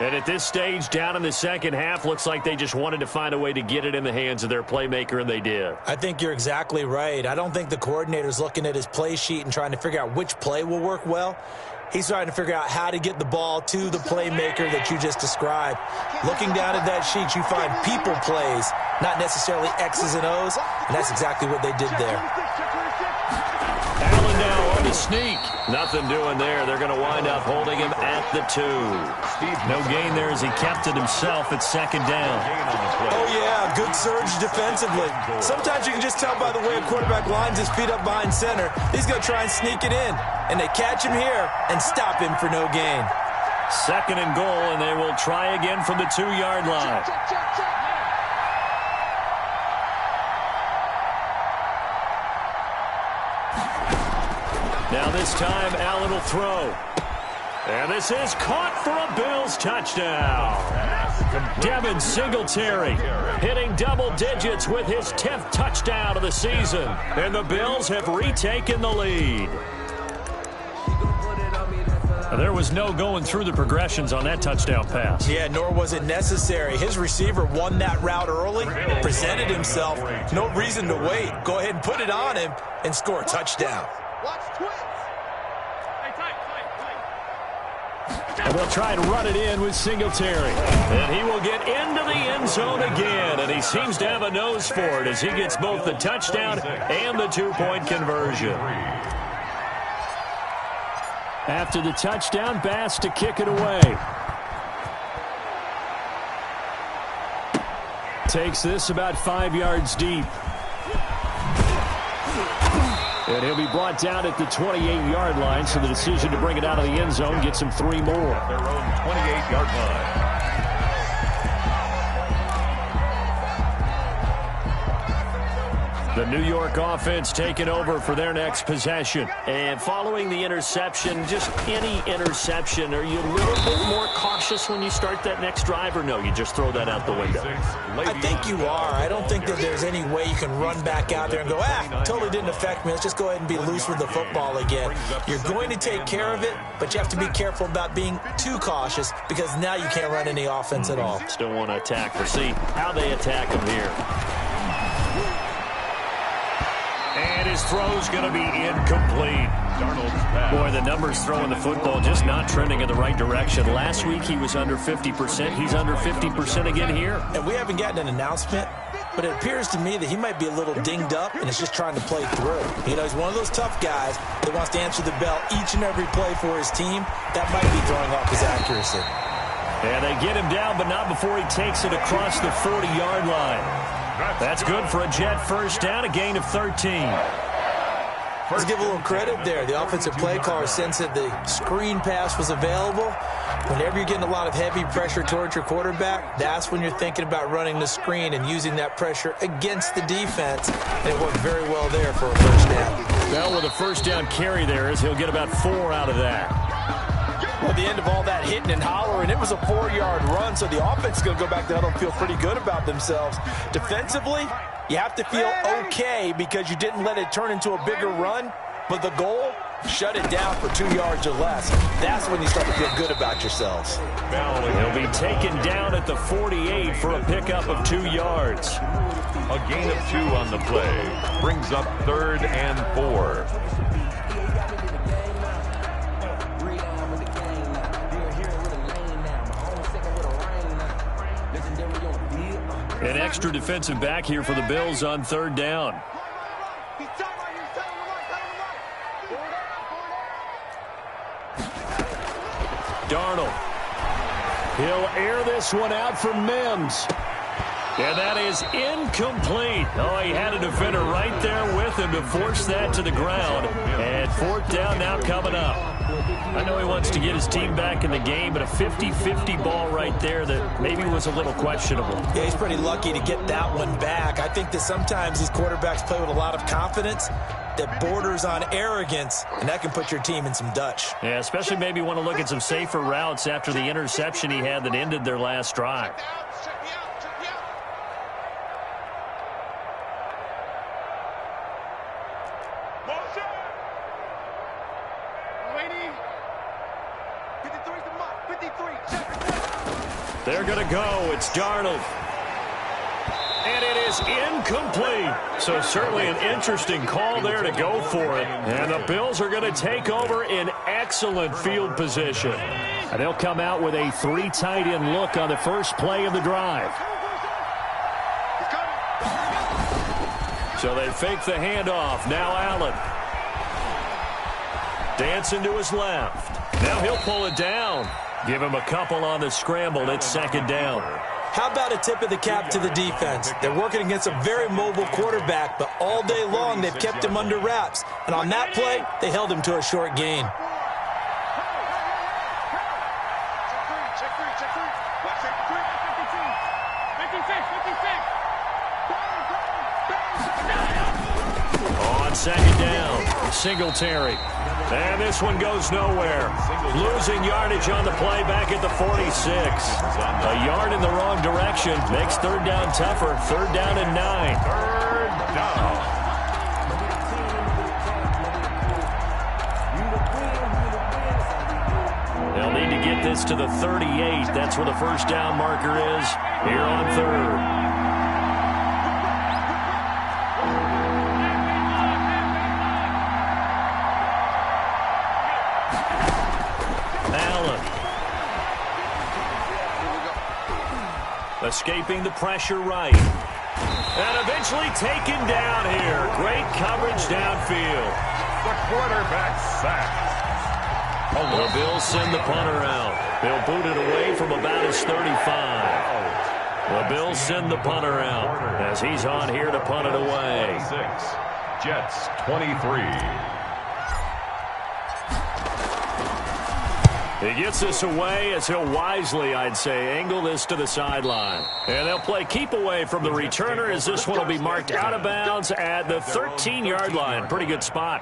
And at this stage, down in the second half, looks like they just wanted to find a way to get it in the hands of their playmaker, and they did.
I think you're exactly right. I don't think the coordinator's looking at his play sheet and trying to figure out which play will work well. He's trying to figure out how to get the ball to the playmaker that you just described. Looking down at that sheet, you find people plays, not necessarily X's and O's, and that's exactly what they did there.
Allen now on the sneak. Nothing doing there. They're going to wind up holding him at the 2. No gain there as he kept it himself at 2nd down.
Oh, yeah, good surge defensively. Sometimes you can just tell by the way a quarterback lines his feet up behind center. He's going to try and sneak it in. And they catch him here and stop him for no gain.
2nd and goal, and they will try again from the 2-yard line. Now this time, Allen will throw. And this is caught for a Bills touchdown. Devin Singletary hitting double digits with his 10th touchdown of the season. And the Bills have retaken the lead. There was no going through the progressions on that touchdown pass.
Yeah, nor was it necessary. His receiver won that route early, presented himself. No reason to wait. Go ahead and put it on him and score a touchdown.
And they'll try and run it in with Singletary. And he will get into the end zone again. And he seems to have a nose for it as he gets both the touchdown and the 2-point conversion. After the touchdown, Bass to kick it away. Takes this about 5 yards deep. And he'll be brought down at the 28-yard line, so the decision to bring it out of the end zone gets him 3 more.
Their own 28-yard line.
The New York offense taking over for their next possession. And following the interception, just any interception, are you a little bit more cautious when you start that next drive, or no, you just throw that out the window?
I think you are. I don't think that there's any way you can run back out there and go, totally didn't affect me. Let's just go ahead and be loose with the football again. You're going to take care of it, but you have to be careful about being too cautious because now you can't run any offense at all.
Still want to attack. We'll see how they attack him here. And his throw's going to be incomplete. Boy, the numbers throwing the football just not trending in the right direction. Last week he was under 50%. He's under 50% again here.
And we haven't gotten an announcement, but it appears to me that he might be a little dinged up and is just trying to play through. You know, he's one of those tough guys that wants to answer the bell each and every play for his team. That might be throwing off his accuracy.
And they get him down, but not before he takes it across the 40-yard line. That's good for a Jet first down, a gain of 13.
Let's give a little credit there. The offensive play caller sensed that the screen pass was available. Whenever you're getting a lot of heavy pressure towards your quarterback, that's when you're thinking about running the screen and using that pressure against the defense. And it worked very well there for a first down.
Well, with a first down carry there, is he'll get about 4 out of that.
Well, at the end of all that hitting and hollering, it was a 4-yard run, so the offense is going to go back to huddle and feel pretty good about themselves. Defensively, you have to feel okay because you didn't let it turn into a bigger run, but the goal, shut it down for 2 yards or less. That's when you start to feel good about yourselves.
He'll be taken down at the 48 for a pickup of 2 yards.
A gain of 2 on the play. Brings up 3rd and 4.
An extra defensive back here for the Bills on 3rd down. Darnold. He'll air this one out for Mims. And that is incomplete. Oh, he had a defender right there with him to force that to the ground. And 4th down now coming up. I know he wants to get his team back in the game, but a 50-50 ball right there that maybe was a little questionable.
Yeah, he's pretty lucky to get that one back. I think that sometimes these quarterbacks play with a lot of confidence that borders on arrogance, and that can put your team in some Dutch.
Yeah, especially maybe want to look at some safer routes after the interception he had that ended their last drive. They're going to go. It's Darnold. And it is incomplete. So certainly an interesting call there to go for it. And the Bills are going to take over in excellent field position. And they'll come out with a 3 tight end look on the first play of the drive. So they fake the handoff. Now Allen. Dancing to his left. Now he'll pull it down. Give him a couple on the scramble. It's 2nd down.
How about a tip of the cap to the defense? They're working against a very mobile quarterback, but all day long they've kept him under wraps. And on that play, they held him to a short gain.
On 2nd down, Singletary. And this one goes nowhere. Losing yardage on the play back at the 46. A yard in the wrong direction makes 3rd down tougher. 3rd down and 9.
3rd down.
They'll need to get this to the 38. That's where the first down marker is here on 3rd. Escaping the pressure right. And eventually taken down here. Great coverage downfield.
The quarterback sacked.
The Bills send the punter out. They'll boot it away from about his 35. The Bills send the punter out as he's on here to punt it away.
6. Jets 23.
He gets this away as he'll wisely, I'd say, angle this to the sideline. And they'll play keep away from the returner as this one will be marked out of bounds at the 13-yard line. Pretty good spot.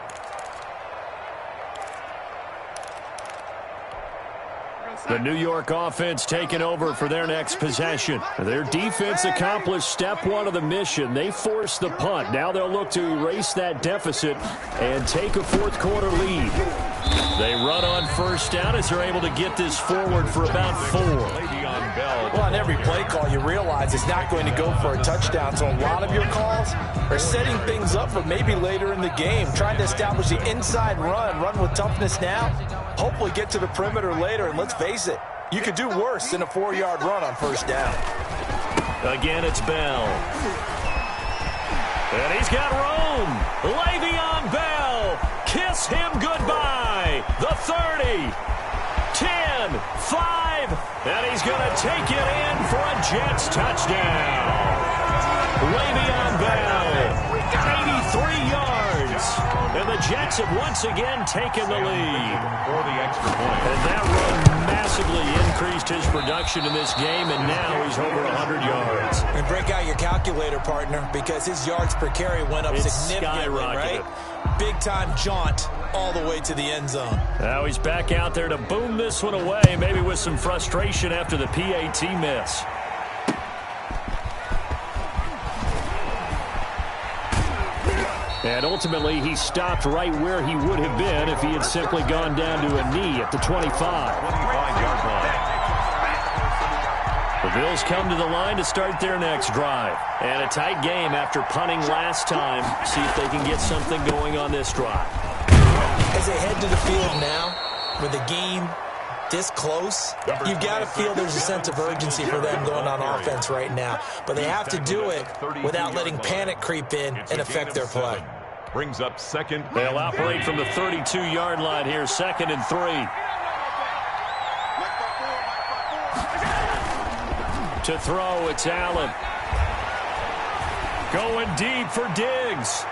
The New York offense taking over for their next possession. Their defense accomplished step 1 of the mission. They forced the punt. Now they'll look to erase that deficit and take a 4th quarter lead. They run on first down as they're able to get this forward for about 4.
Bell.
Well, on every play call, you realize it's not going to go for a touchdown. So a lot of your calls are setting things up for maybe later in the game, trying to establish the inside run with toughness now, hopefully get to the perimeter later. And let's face it, you could do worse than a 4-yard run on first down.
Again, it's Bell. And he's got room. Le'Veon Bell. Kiss him goodbye. The 30. 10, 5, and he's going to take it in for a Jets touchdown. Le'Veon Bell, 83 yards, and the Jets have once again taken the lead.
For the extra point.
And that run massively increased his production in this game, and now he's over 100 yards.
And break out your calculator, partner, because his yards per carry went up significantly, right? Big-time jaunt all the way to the end zone.
Now he's back out there to boom this one away, maybe with some frustration after the PAT miss. And ultimately, he stopped right where he would have been if he had simply gone down to a knee at the 25.
25-yard line.
The Bills come to the line to start their next drive. And a tight game after punting last time. See if they can get something going on this drive.
As they head to the field now, with the game this close, you've got to feel there's a sense of urgency for them going on offense right now. But they have to do it without letting panic creep in and affect their play.
Brings up second.
They'll operate from the 32-yard line here, 2nd and 3. To throw, it's Allen. Going deep for Diggs.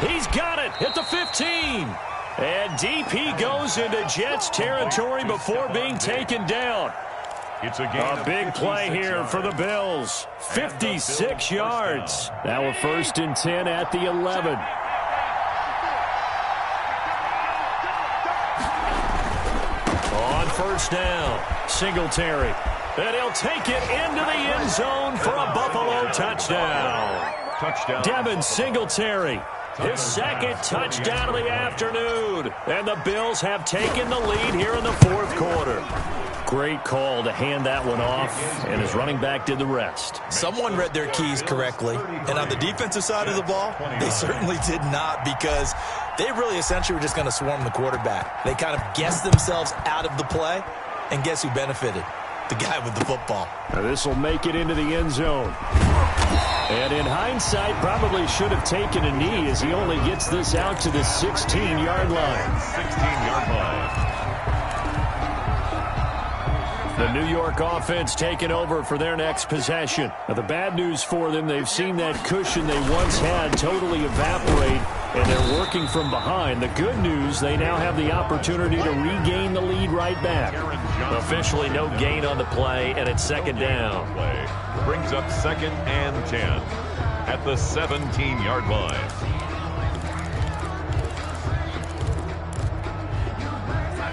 He's got it at the 15. And deep he goes into Jets territory before being taken down.
It's a
big play here for the Bills. 56 yards. Now a 1st and 10 at the 11. On first down, Singletary. And he'll take it into the end zone for a Buffalo touchdown. Devin Singletary. His 2nd touchdown of the afternoon. And the Bills have taken the lead here in the 4th quarter. Great call to hand that one off, and his running back did the rest.
Someone read their keys correctly, and on the defensive side of the ball, they certainly did not, because they really essentially were just going to swarm the quarterback. They kind of guessed themselves out of the play, and guess who benefited? The guy with the football.
Now this will make it into the end zone. And in hindsight, probably should have taken a knee as he only gets this out to the 16-yard line.
16-yard line.
The New York offense taking over for their next possession. Now the bad news for them, they've seen that cushion they once had totally evaporate, and they're working from behind. The good news, they now have the opportunity to regain the lead right back. Officially no gain on the play, and it's 2nd down.
Brings up 2nd and 10 at the 17-yard line.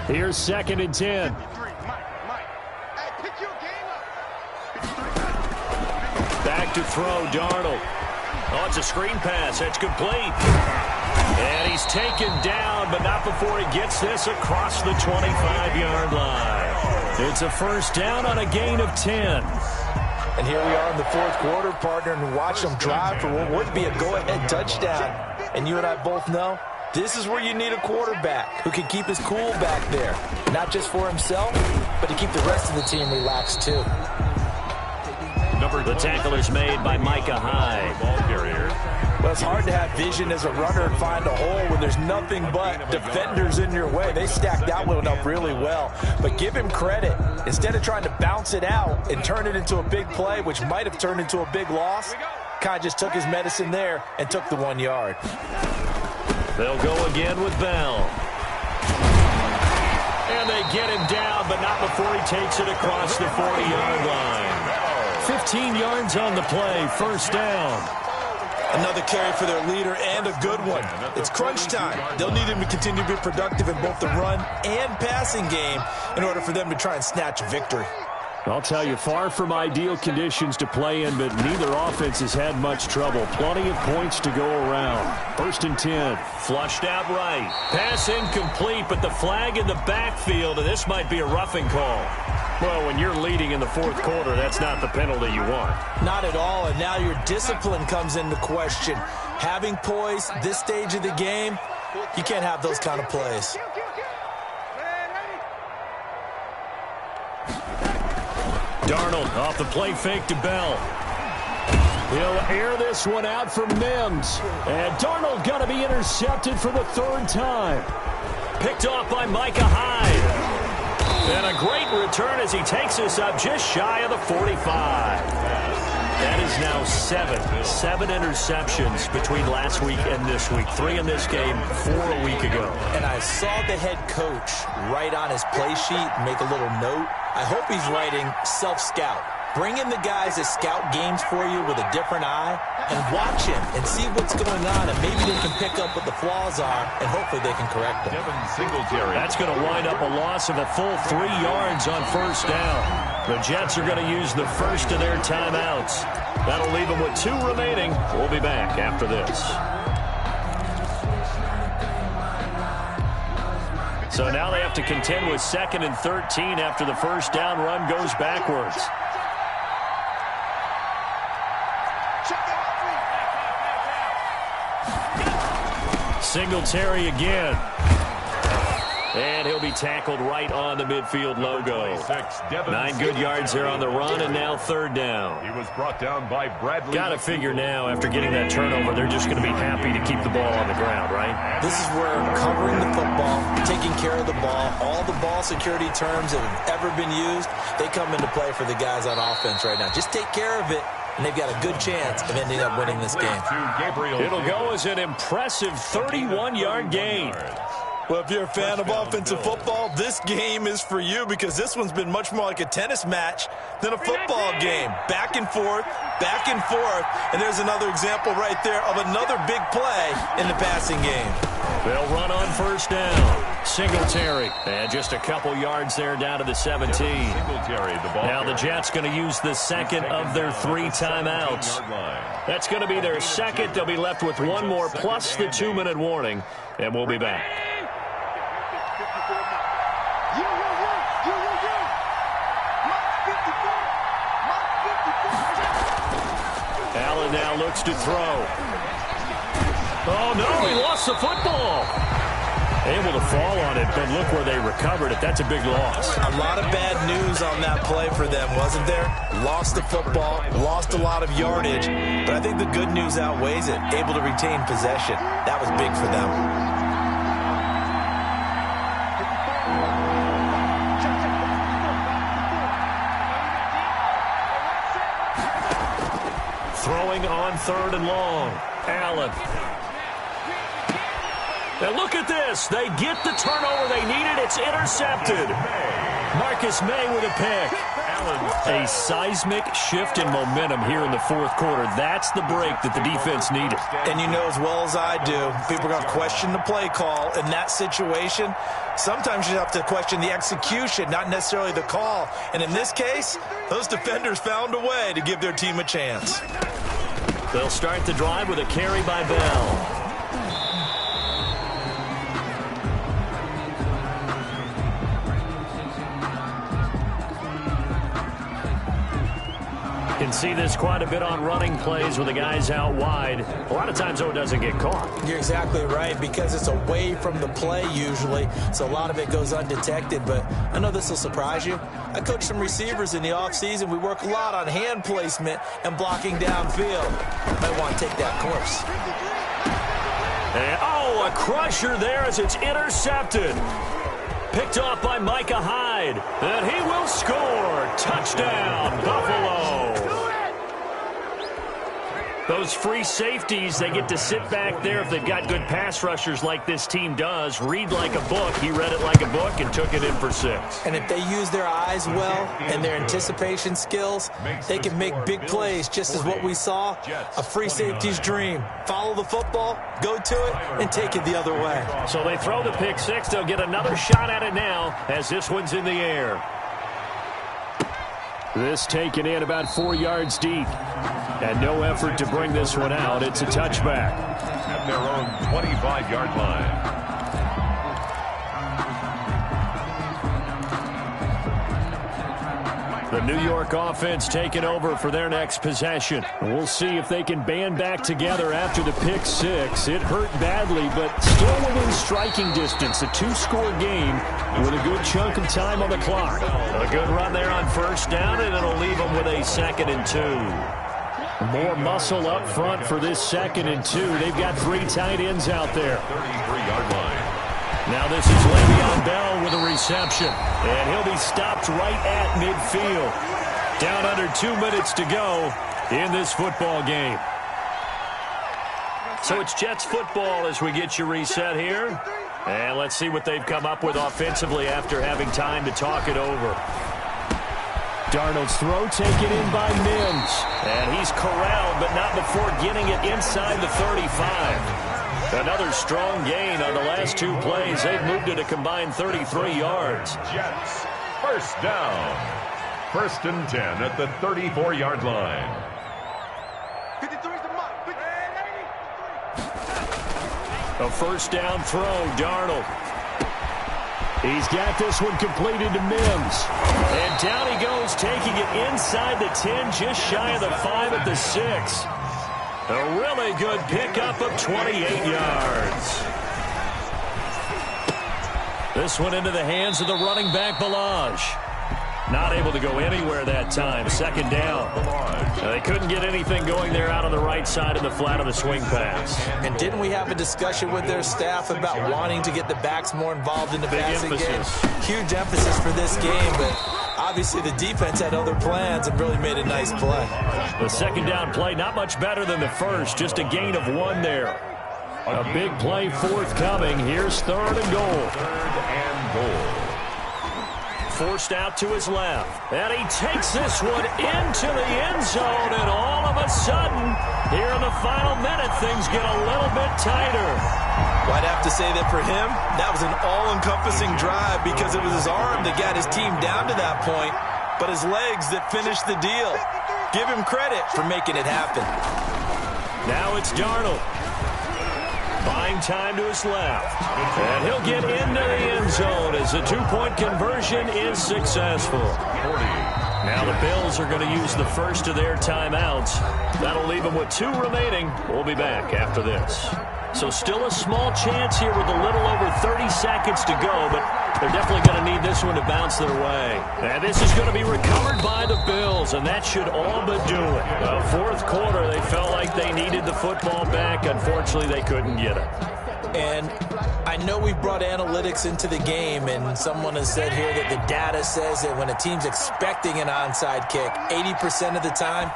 Here's 2nd and 10. Back to throw, Darnold. Oh, it's a screen pass. It's complete. And he's taken down, but not before he gets this across the 25-yard line. It's a 1st down on a gain of 10.
And here we are in the 4th quarter, partner, and watch them drive for what would be a go-ahead touchdown. And you and I both know this is where you need a quarterback who can keep his cool back there. Not just for himself, but to keep the rest of the team relaxed too.
The tackle is made by Micah Hyde.
Ball carrier.
Well, it's hard to have vision as a runner and find a hole when there's nothing but defenders in your way. They stacked that one up really well. But give him credit. Instead of trying to bounce it out and turn it into a big play, which might have turned into a big loss, kind of just took his medicine there and took the 1 yard.
They'll go again with Bell. And they get him down, but not before he takes it across the 40-yard line. 15 yards on the play, 1st down.
Another carry for their leader and a good one. It's crunch time. They'll need him to continue to be productive in both the run and passing game in order for them to try and snatch a victory.
I'll tell you, far from ideal conditions to play in, but neither offense has had much trouble. Plenty of points to go around. 1st and 10. Flushed out right. Pass incomplete, but the flag in the backfield, and this might be a roughing call. Well, when you're leading in the fourth quarter, that's not the penalty you want.
Not at all, and now your discipline comes into question. Having poise this stage of the game, you can't have those kind of plays.
Darnold off the play fake to Bell. He'll air this one out for Mims. And Darnold going to be intercepted for the third time. Picked off by Micah Hyde. And a great return as he takes us up just shy of the 45. That is now seven interceptions between last week and this week. 3 in this game, 4 a week ago.
And I saw the head coach write on his play sheet, make a little note. I hope he's writing self-scout. Bring in the guys that scout games for you with a different eye and watch him and see what's going on, and maybe they can pick up what the flaws are, and hopefully they can correct them.
That's going to wind up a loss of a full 3 yards on first down. The Jets are going to use the first of their timeouts. That'll leave them with 2 remaining. We'll be back after this. So now they have to contend with 2nd and 13 after the first down run goes backwards. Singletary again. And he'll be tackled right on the midfield logo. 9 good yards there on the run, and now 3rd down.
He was brought down by Bradley.
Got to figure now, after getting that turnover, they're just going to be happy to keep the ball on the ground, right?
This is where covering the football, taking care of the ball, all the ball security terms that have ever been used, they come into play for the guys on offense right now. Just take care of it, and they've got a good chance of ending up winning this game.
It'll go as an impressive 31-yard gain.
Well, if you're a fan of offensive football, this game is for you, because this one's been much more like a tennis match than a football game. Back and forth, and there's another example right there of another big play in the passing game.
They'll run on first down. Singletary. And just a couple yards there down to the 17. Now the Jets going to use the second of their 3 timeouts. That's going to be their second. They'll be left with 1 more plus the 2-minute warning, and we'll be back. Allen now looks to throw. Oh, no, he lost the football. Able to fall on it, but look where they recovered it. That's a big loss.
A lot of bad news on that play for them, wasn't there? Lost the football, lost a lot of yardage, but I think the good news outweighs it. Able to retain possession. That was big for them.
Throwing on 3rd and long. Allen. And look at this. They get the turnover they needed. It's intercepted. Marcus May with a pick. A seismic shift in momentum here in the fourth quarter. That's the break that the defense needed.
And you know as well as I do, people are going to question the play call in that situation. Sometimes you have to question the execution, not necessarily the call. And in this case, those defenders found a way to give their team a chance.
They'll start the drive with a carry by Bell. Can see this quite a bit on running plays with the guys out wide. A lot of times, though, it doesn't get caught.
You're exactly right, because it's away from the play usually, so a lot of it goes undetected. But I know this will surprise you. I coach some receivers in the offseason. We work a lot on hand placement and blocking downfield. Might want to take that course.
And, oh, a crusher there as it's intercepted. Picked off by Micah Hyde. And he will score. Touchdown, Buffalo. Those free safeties, they get to sit back there if they've got good pass rushers like this team does. Read like a book. He read it like a book and took it in for 6.
And if they use their eyes well and their anticipation skills, they can make big plays, just as what we saw. A free safety's dream. Follow the football, go to it, and take it the other way.
So they throw the pick 6. They'll get another shot at it now as this one's in the air. This taken in about 4 yards deep. And no effort to bring this one out. It's a touchback.
At their own 25-yard line.
The New York offense taking over for their next possession. We'll see if they can band back together after the pick six. It hurt badly, but still within striking distance. A two-score game with a good chunk of time on the clock. A good run there on first down, and it'll leave them with a 2nd and 2. More muscle up front for this 2nd and 2. They've got 3 tight ends out there.
33-yard line.
Now this is Le'Veon Bell with a reception. And he'll be stopped right at midfield. Down under 2 minutes to go in this football game. So it's Jets football as we get you reset here. And let's see what they've come up with offensively after having time to talk it over. Darnold's throw taken in by Mims. And he's corralled, but not before getting it inside the 35. Another strong gain on the last 2 plays. They've moved it a combined 33 yards.
Jets, first down. 1st and 10 at the 34-yard line.
53's the mark. 53.
A first down throw, Darnold. He's got this one completed to Mims. And down he goes, taking it inside the 10, just shy of the 5 at the 6. A really good pickup of 28 yards. This one into the hands of the running back, Balaj. Not able to go anywhere that time. 2nd down. They couldn't get anything going there out on the right side of the flat of the swing pass.
And didn't we have a discussion with their staff about wanting to get the backs more involved in the passing game? Huge emphasis for this game, but obviously the defense had other plans and really made a nice play.
The 2nd down play, not much better than the first, just a gain of 1 there. A big play forthcoming. Here's 3rd and goal.
3rd and goal.
Forced out to his left. And he takes this one into the end zone, and all of a sudden, here in the final minute, things get a little bit tighter.
Well, I'd have to say that for him, that was an all-encompassing drive because it was his arm that got his team down to that point, but his legs that finished the deal. Give him credit for making it happen.
Now it's Darnold. Buying time to his left. And he'll get into the end zone as the 2-point conversion is successful. Now the Bills are going to use the first of their timeouts. That'll leave them with 2 remaining. We'll be back after this. So still a small chance here with a little over 30 seconds to go, but they're definitely going to need this one to bounce their way. And this is going to be recovered by the Bills, and that should all but do it. The 4th quarter, they felt like they needed the football back. Unfortunately, they couldn't get it.
And I know we brought analytics into the game, and someone has said here that the data says that when a team's expecting an onside kick, 80% of the time,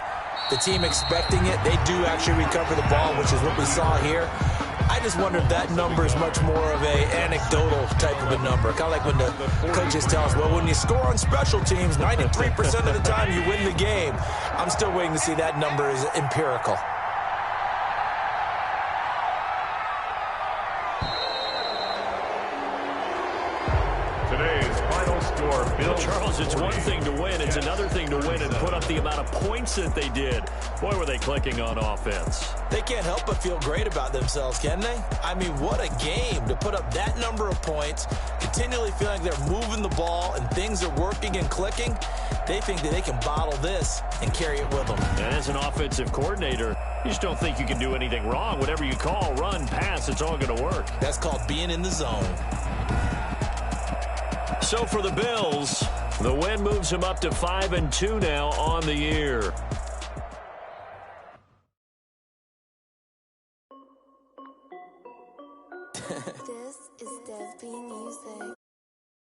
the team expecting it, they do actually recover the ball, which is what we saw here. I just wonder if that number is much more of a anecdotal type of a number. Kind of like when the coaches tell us, well, when you score on special teams, 93% of the time you win the game. I'm still waiting to see that number is empirical.
Today's final score, Bill.
Charles, it's one thing to win. It's another thing to win and put up the amount of points that they did. Boy, were they clicking on offense.
They can't help but feel great about themselves, can they? I mean, what a game to put up that number of points, continually feeling like they're moving the ball and things are working and clicking. They think that they can bottle this and carry it with them.
And as an offensive coordinator, you just don't think you can do anything wrong. Whatever you call, run, pass, it's all going to work.
That's called being in the zone.
So for the Bills, the win moves them up to 5-2 now on the year.
This is Desby Music.